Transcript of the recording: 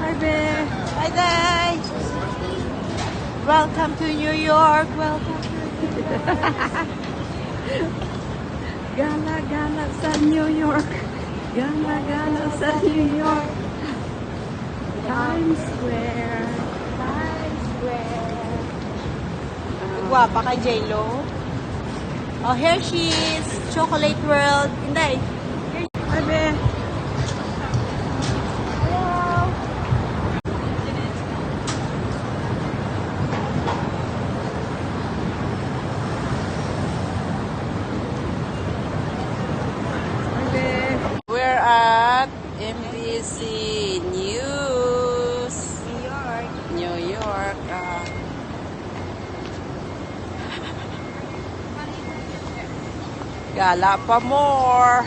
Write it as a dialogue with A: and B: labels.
A: Hi, babe. Hi, guys. Welcome to New York. Welcome to New York. Gala-gala sa New York. Gala-gala sa New York. Times Square. Times Square. Guwapa ka, J-Lo. Oh, Hershey's. Chocolate World. Inday. Hi, babe. We're at NBC News. New York. New York. Gala pa more.